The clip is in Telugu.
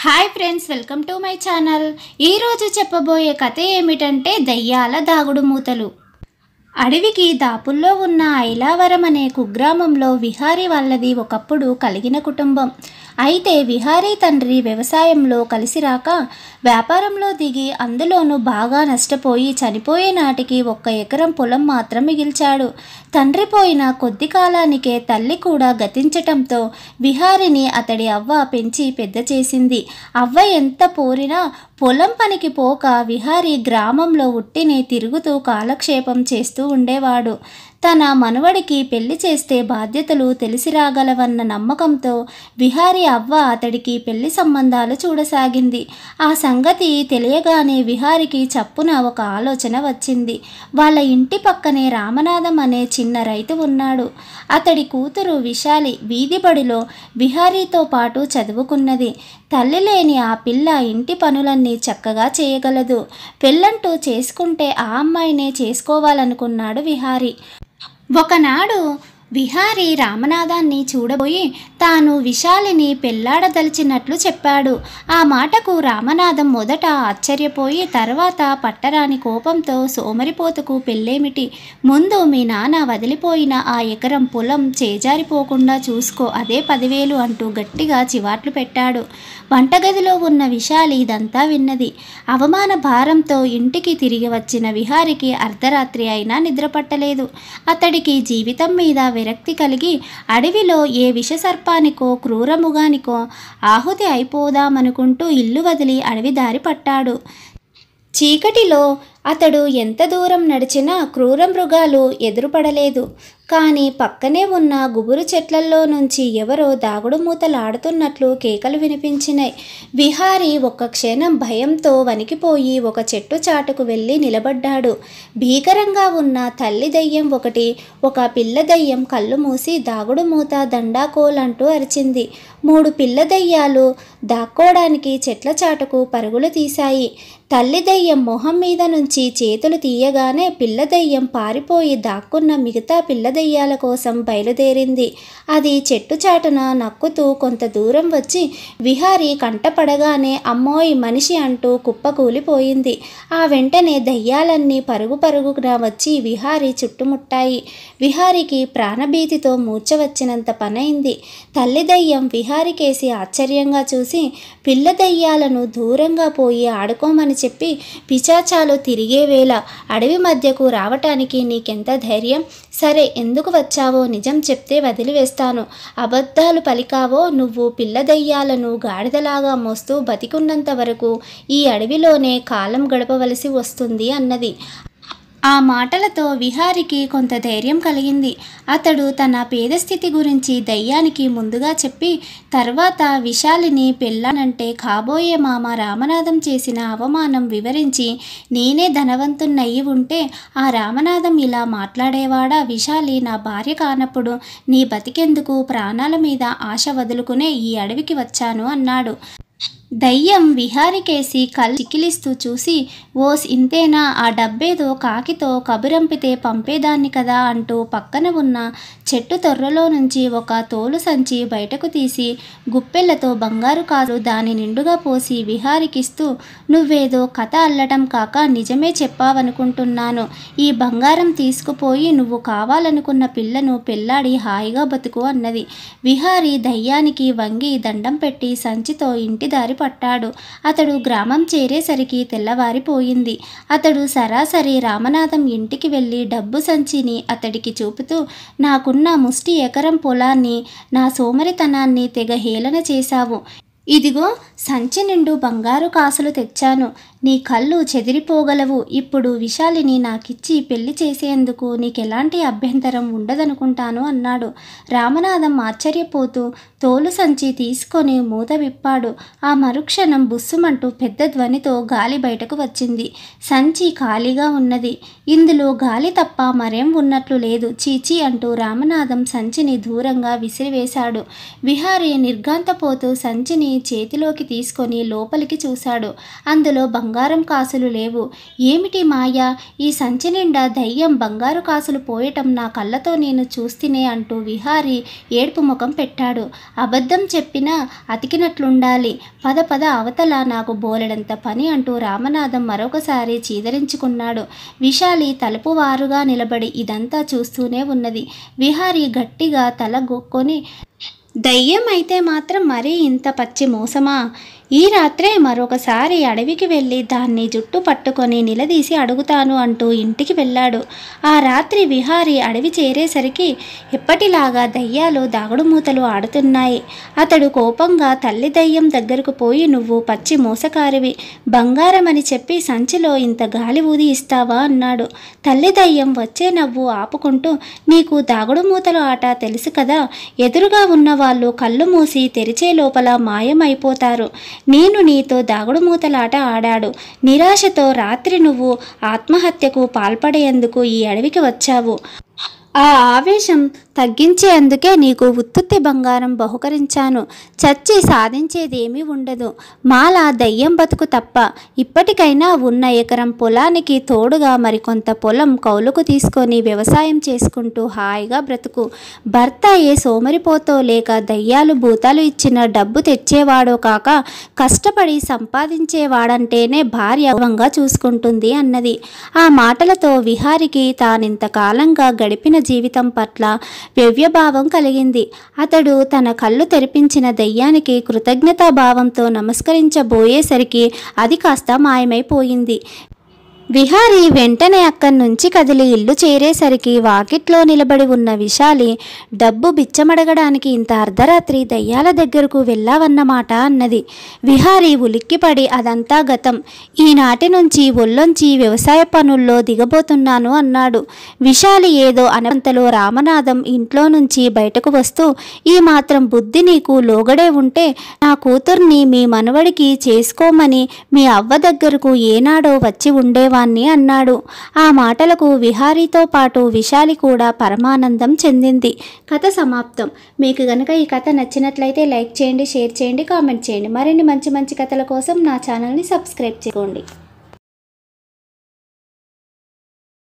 Hi friends, welcome to my channel. ఈరోజు చెప్పబోయే కథ ఏమిటంటే దయ్యాల దాగుడు మూతలు. అడవికి దాపుల్లో ఉన్న ఐలావరం అనే కుగ్రామంలో విహారీ వాళ్ళది ఒకప్పుడు కలిగిన కుటుంబం. అయితే విహారీ తండ్రి వ్యవసాయంలో కలిసి రాక వ్యాపారంలో దిగి అందులోనూ బాగా నష్టపోయి చనిపోయే నాటికి 1 ఎకరం పొలం మాత్రం మిగిల్చాడు. తండ్రి పోయిన కొద్ది కాలానికే తల్లి కూడా గతించటంతో విహారిని అతడి అవ్వ పెంచి పెద్ద చేసింది. అవ్వ ఎంత పోరినా పొలం పనికి పోక విహారీ గ్రామంలో ఉట్టిని తిరుగుతూ కాలక్షేపం చేస్తూ ఉండేవాడు. తన మనవడికి పెళ్లి చేస్తే బాధ్యతలు తెలిసి రాగలవన్న నమ్మకంతో విహారీ అవ్వ అతడికి పెళ్లి సంబంధాలు చూడసాగింది. ఆ సంగతి తెలియగానే విహారికి చప్పున ఒక ఆలోచన వచ్చింది. వాళ్ళ ఇంటి పక్కనే రామనాథం అనే చిన్న రైతు ఉన్నాడు. అతడి కూతురు విశాలి వీధి బడిలో విహారీతో పాటు చదువుకున్నది. తల్లి లేని ఆ పిల్ల ఇంటి పనులన్నీ చక్కగా చేయగలదు. పెళ్ళంటూ చేసుకుంటే ఆ అమ్మాయినే చేసుకోవాలనుకున్నాడు విహారీ. ఒకనాడు విహారీ రామనాథాన్ని చూడబోయి తాను విశాలిని పెళ్లాడదలిచినట్లు చెప్పాడు. ఆ మాటకు రామనాథం మొదట ఆశ్చర్యపోయి తర్వాత పట్టరాని కోపంతో సోమరిపోతుకు పెళ్ళేమిటి, ముందు మీ నాన్న వదిలిపోయిన ఆ ఎకరం పొలం చేజారిపోకుండా చూసుకో, అదే 10,000 అంటూ గట్టిగా చివాట్లు పెట్టాడు. వంటగదిలో ఉన్న విశాలి ఇదంతా విన్నది. అవమాన భారంతో ఇంటికి తిరిగి వచ్చిన విహారికి అర్ధరాత్రి అయినా నిద్రపట్టలేదు. అతడికి జీవితం మీద విరక్తి కలిగి అడవిలో ఏ విషసర్పానికో క్రూరముగానికో ఆహుతి అయిపోదామనుకుంటూ ఇల్లు వదిలి అడవి దారి పట్టాడు. చీకటిలో అతడు ఎంత దూరం నడిచినా క్రూర మృగాలు ఎదురుపడలేదు. కానీ పక్కనే ఉన్న గుబురు చెట్లల్లో నుంచి ఎవరో దాగుడు మూతలాడుతున్నట్లు కేకలు వినిపించినాయి. విహారీ ఒక్క క్షణం భయంతో వణికిపోయి ఒక చెట్టు చాటుకు వెళ్ళి నిలబడ్డాడు. భీకరంగా ఉన్న తల్లి దయ్యం ఒకటి, ఒక పిల్ల దయ్యం కళ్ళు మూసి దాగుడు మూత దండాకోలంటూ అరిచింది. 3 పిల్ల దయ్యాలు దాక్కోడానికి చెట్ల చాటుకు పరుగులు తీశాయి. తల్లి దయ్యం మొహం మీద నుంచి చేతులు తీయగానే పిల్ల దయ్యం పారిపోయి దాక్కున్న మిగతా పిల్ల దయ్యాల కోసం బయలుదేరింది. అది చెట్టు చాటున నక్కుతూ కొంత దూరం వచ్చి విహారీ కంటపడగానే అమ్మోయ్ మనిషి అంటూ కుప్పకూలిపోయింది. ఆ వెంటనే దయ్యాలన్నీ పరుగు పరుగున వచ్చి విహారీ చుట్టుముట్టాయి. విహారీకి ప్రాణభీతితో మూర్ఛ వచ్చినంత పనైంది. తల్లి దయ్యం విహారీకేసి ఆశ్చర్యంగా చూసి పిల్ల దయ్యాలను దూరంగా పోయి ఆడుకోమని చెప్పి, పిశాచాలు తిరిగే వేళ అడవి మధ్యకు రావటానికి నీకెంత ధైర్యం? సరే, ఎందుకు వచ్చావో నిజం చెప్తే వదిలివేస్తాను. అబద్ధాలు పలికావో నువ్వు పిల్ల దయ్యాలను గాడిదలాగా మోస్తూ బతికున్నంత వరకు ఈ అడవిలోనే కాలం గడపవలసి వస్తుంది అన్నది. ఆ మాటలతో విహారికి కొంత ధైర్యం కలిగింది. అతడు తన పేదస్థితి గురించి దయ్యానికి ముందుగా చెప్పి తర్వాత విశాలిని పెళ్ళానంటే కాబోయే మామ రామనాథం చేసిన అవమానం వివరించి, నేనే ధనవంతున్నయ్యి ఉంటే ఆ రామనాథం ఇలా మాట్లాడేవాడా? విశాలి నా భార్య కానప్పుడు నీ బతికెందుకు, ప్రాణాల మీద ఆశ వదులుకునే ఈ అడవికి వచ్చాను అన్నాడు. దయ్యం విహారికేసి కళ్ళు చికిలిస్తూ చూసి, ఓస్ ఇంతేనా, ఆ డబ్బేదో కాకితో కబురంపితే పంపేదాన్ని కదా అంటూ పక్కన ఉన్న చెట్టు తొర్రలో నుంచి ఒక తోలు సంచి బయటకు తీసి గుప్పెళ్లతో బంగారు కాసు దాని నిండుగా పోసి విహారికిస్తూ, నువ్వేదో కథ అల్లటం కాక నిజమే చెప్పావనుకుంటున్నాను. ఈ బంగారం తీసుకుపోయి నువ్వు కావాలనుకున్న పిల్లను పెళ్లాడి హాయిగా బతుకు అన్నది. విహారీ దయ్యానికి వంగి దండం పెట్టి సంచితో ఇంటి దారి పట్టాడు. అతడు గ్రామం చేరేసరికి తెల్లవారిపోయింది. అతడు సరాసరి రామనాథం ఇంటికి వెళ్ళి డబ్బు సంచిని అతడికి చూపుతూ, నాకున్న ముష్టి ఎకరం పొలాన్ని, నా సోమరితనాన్ని తెగ హేళన చేశావు. ఇదిగో సంచి నిండు బంగారు కాసులు తెచ్చాను. నీ కళ్ళు చెదిరిపోగలవు. ఇప్పుడు విశాలిని నాకిచ్చి పెళ్లి చేసేందుకు నీకెలాంటి అభ్యంతరం ఉండదనుకుంటాను అన్నాడు. రామనాథం ఆశ్చర్యపోతూ తోలు సంచి తీసుకొని మూత విప్పాడు. ఆ మరుక్షణం బుస్సుమంటూ పెద్ద ధ్వనితో గాలి బయటకు వచ్చింది. సంచి ఖాళీగా ఉన్నది. ఇందులో గాలి తప్ప మరేం ఉన్నట్లు లేదు. చీచీ అంటూ రామనాథం సంచిని దూరంగా విసిరివేశాడు. విహారీ నిర్ఘాంతపోతూ సంచిని చేతిలోకి తీసుకొని లోపలికి చూశాడు. అందులో బంగారు బంగారం కాసులు లేవు. ఏమిటి మాయ? ఈ సంచి నిండా దయ్యం బంగారు కాసులు పోయటం నా కళ్ళతో నేను చూస్తేనే అంటూ విహారీ ఏడుపు ముఖం పెట్టాడు. అబద్ధం చెప్పినా అతికినట్లుండాలి. పద పద అవతల, నాకు బోలెడంత పని అంటూ రామనాథం మరొకసారి చీదరించుకున్నాడు. విశాలి తలుపు వారుగా నిలబడి ఇదంతా చూస్తూనే ఉన్నది. విహారీ గట్టిగా తల గొక్కొని, దయ్యం అయితే మాత్రం మరీ ఇంత పచ్చి మోసమా? ఈ రాత్రే మరొకసారి అడవికి వెళ్ళి దాన్ని జుట్టు పట్టుకొని నిలదీసి అడుగుతాను అంటూ ఇంటికి వెళ్ళాడు. ఆ రాత్రి విహారీ అడవి చేరేసరికి ఎప్పటిలాగా దయ్యాలు దాగుడుమూతలు ఆడుతున్నాయి. అతడు కోపంగా తల్లి దయ్యం దగ్గరకు పోయి, నువ్వు పచ్చి మోసకారివి, బంగారం అని చెప్పి సంచిలో ఇంత గాలి ఊది ఇస్తావా అన్నాడు. తల్లి దయ్యం వచ్చే నవ్వు ఆపుకుంటూ, నీకు దాగుడుమూతలు ఆట తెలుసు కదా, ఎదురుగా ఉన్న వాళ్ళు కళ్ళు మూసి తెరిచే లోపల మాయమైపోతారు. నేను నీతో దాగుడుమూతలాట ఆడాడు. నిరాశతో రాత్రి నువ్వు ఆత్మహత్యకు పాల్పడేందుకు ఈ అడవికి వచ్చావు. ఆ ఆవేశం తగ్గించేందుకే నీకు ఉత్తుత్తి బంగారం బహుకరించాను. చచ్చి సాధించేదేమీ ఉండదు. మాల దయ్యం బతుకు తప్ప. ఇప్పటికైనా ఉన్న ఎకరం పొలానికి తోడుగా మరికొంత పొలం కౌలుకు తీసుకొని వ్యవసాయం చేసుకుంటూ హాయిగా బ్రతుకు. భర్త ఏ సోమరిపోతో లేక దయ్యాలు భూతాలు ఇచ్చిన డబ్బు తెచ్చేవాడో కాక కష్టపడి సంపాదించేవాడంటేనే భార్య గౌరవంగా చూసుకుంటుంది అన్నది. ఆ మాటలతో విహారికి తానింతకాలంగా గడిపిన జీవితం పట్ల వ్యవ్యభావం కలిగింది. అతడు తన కళ్ళు తెరిపించిన దయ్యానికి కృతజ్ఞతాభావంతో నమస్కరించబోయేసరికి అది కాస్త మాయమైపోయింది. విహారీ వెంటనే అక్కడి నుంచి కదిలి ఇల్లు చేరేసరికి వాకిట్లో నిలబడి ఉన్న విశాలి, డబ్బు బిచ్చమడగడానికి ఇంత అర్ధరాత్రి దయ్యాల దగ్గరకు వెళ్ళావన్నమాట అన్నది. విహారీ ఉలిక్కిపడి, అదంతా గతం, ఈనాటి నుంచి ఒళ్ళొంచి వ్యవసాయ పనుల్లో దిగబోతున్నాను అన్నాడు. విశాలి ఏదో అనంతలో రామనాథం ఇంట్లో నుంచి బయటకు వస్తూ, ఈ మాత్రం బుద్ధి నీకు లోగడే ఉంటే నా కూతుర్ని మీ మనవడికి చేసుకోమని మీ అవ్వ దగ్గరకు ఏనాడో వచ్చి ఉండేవాణ్ణి అన్నాడు. ఆ మాటలకు విహారీతో పాటు విశాలి కూడా పరమానందం చెందింది. కథ సమాప్తం. మీకు గనక ఈ కథ నచ్చినట్లయితే లైక్ చేయండి, షేర్ చేయండి, కామెంట్ చేయండి. మరిన్ని మంచి మంచి కథల కోసం నా ఛానల్ని సబ్స్క్రైబ్ చేసుకోండి.